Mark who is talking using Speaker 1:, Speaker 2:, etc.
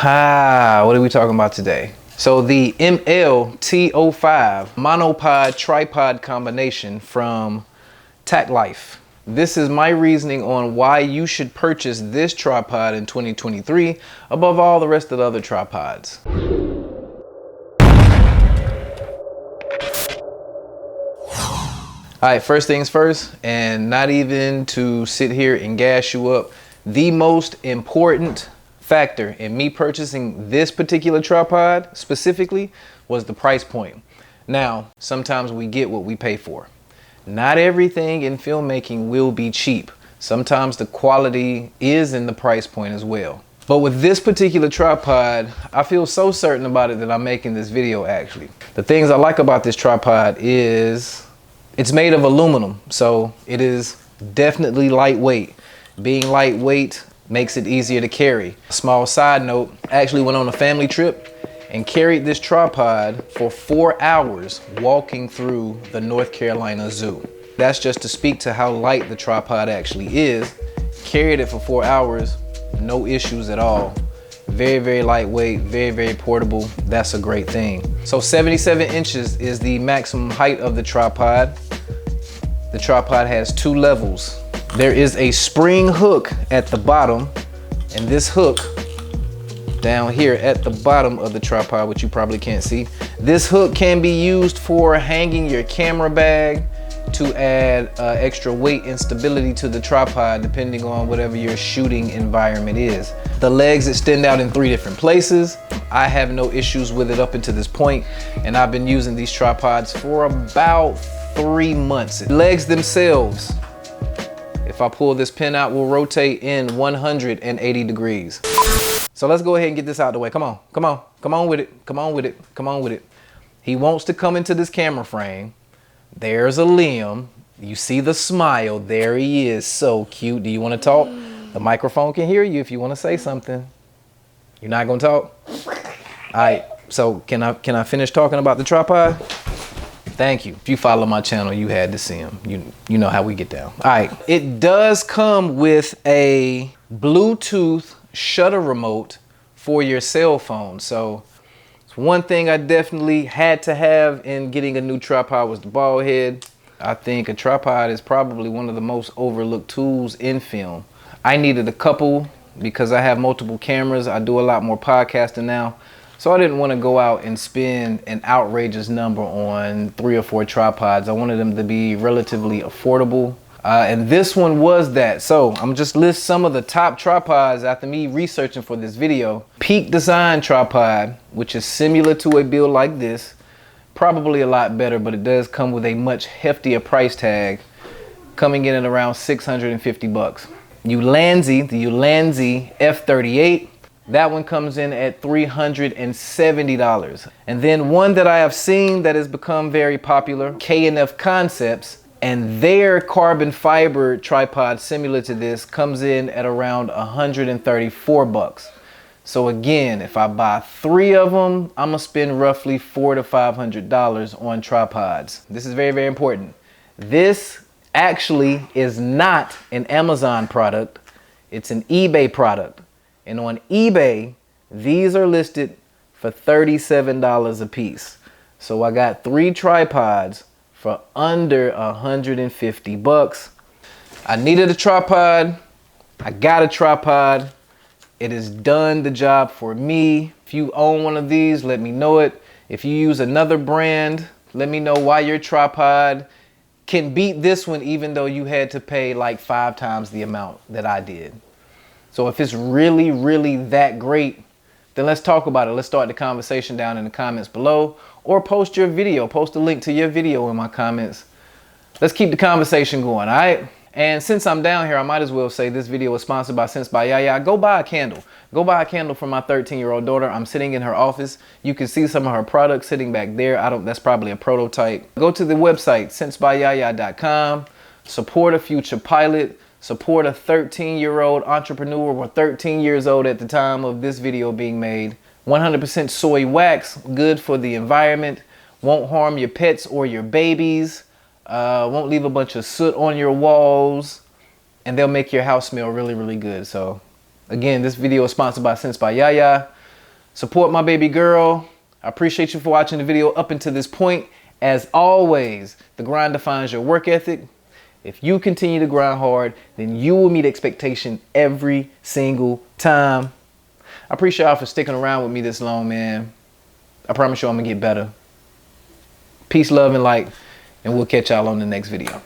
Speaker 1: What are we talking about today? So the MLT05 monopod tripod combination from Tacklife. This is my reasoning on why you should purchase this tripod in 2023 above all the rest of the other tripods. All right, first things first, and not even to sit here and gas you up, the most important factor in me purchasing this particular tripod specifically was the price point. Now, sometimes we get what we pay for. Not everything in filmmaking will be cheap. Sometimes the quality is in the price point as well. But with this particular tripod, I feel so certain about it that I'm making this video actually. The things I like about this tripod is it's made of aluminum, so it is definitely lightweight. Being lightweight makes it easier to carry. Small side note, I actually went on a family trip and carried this tripod for 4 hours walking through the North Carolina Zoo. That's just to speak to how light the tripod actually is. Carried it for 4 hours, no issues at all. Very, very lightweight, very, very portable. That's a great thing. So 77 inches is the maximum height of the tripod. The tripod has 2 levels. There is a spring hook at the bottom, and this hook down here at the bottom of the tripod, which you probably can't see, this hook can be used for hanging your camera bag to add extra weight and stability to the tripod depending on whatever your shooting environment is. The legs extend out in 3 different places. I have no issues with it up until this point, and I've been using these tripods for about 3 months. The legs themselves, if I pull this pin out, will rotate in 180 degrees. So let's go ahead and get this out of the way. Come on, come on, come on with it, come on with it, come on with it. He wants to come into this camera frame. There's a limb. You see the smile. There he is, so cute. Do you want to talk? The microphone can hear you if you want to say something. You're not gonna talk? All right, so can I finish talking about the tripod? Thank you. If you follow my channel, you had to see him. You know how we get down. All right, it does come with a Bluetooth shutter remote for your cell phone. So it's one thing I definitely had to have in getting a new tripod was the ball head. I think a tripod is probably one of the most overlooked tools in film. I needed a couple because I have multiple cameras. I do a lot more podcasting now. So I didn't want to go out and spend an outrageous number on 3 or 4 tripods. I wanted them to be relatively affordable. And this one was that. So I'm just list some of the top tripods after me researching for this video. Peak Design tripod, which is similar to a build like this. Probably a lot better, but it does come with a much heftier price tag, coming in at around 650 bucks. Ulanzi, the Ulanzi F38. That one comes in at $370. And then one that I have seen that has become very popular, K&F Concepts, and their carbon fiber tripod similar to this comes in at around 134 bucks. So again, if I buy 3 of them, I'm gonna spend roughly $400 to $500 on tripods. This is very, very important. This actually is not an Amazon product, it's an eBay product. And on eBay, these are listed for $37 a piece. So I got 3 tripods for under 150 bucks. I needed a tripod. I got a tripod. It has done the job for me. If you own one of these, let me know it. If you use another brand, let me know why your tripod can beat this one even though you had to pay like 5 times the amount that I did. So if it's really, really that great, then let's talk about it. Let's start the conversation down in the comments below, or post your video. Post a link to your video in my comments. Let's keep the conversation going, all right? And since I'm down here, I might as well say this video is sponsored by Sense by Yaya. Go buy a candle. Go buy a candle for my 13-year-old daughter. I'm sitting in her office. You can see some of her products sitting back there. That's probably a prototype. Go to the website, sensebyaya.com. Support a future pilot. Support a 13-year-old entrepreneur, or 13 years old at the time of this video being made. 100% soy wax, good for the environment, won't harm your pets or your babies, won't leave a bunch of soot on your walls, and they'll make your house smell really, really good. So again, this video is sponsored by Sense by Yaya. Support my baby girl. I appreciate you for watching the video up until this point. As always, the grind defines your work ethic. If you continue to grind hard, then you will meet expectation every single time. I appreciate y'all for sticking around with me this long, man. I promise you I'm gonna get better. Peace, love, and light, and we'll catch y'all on the next video.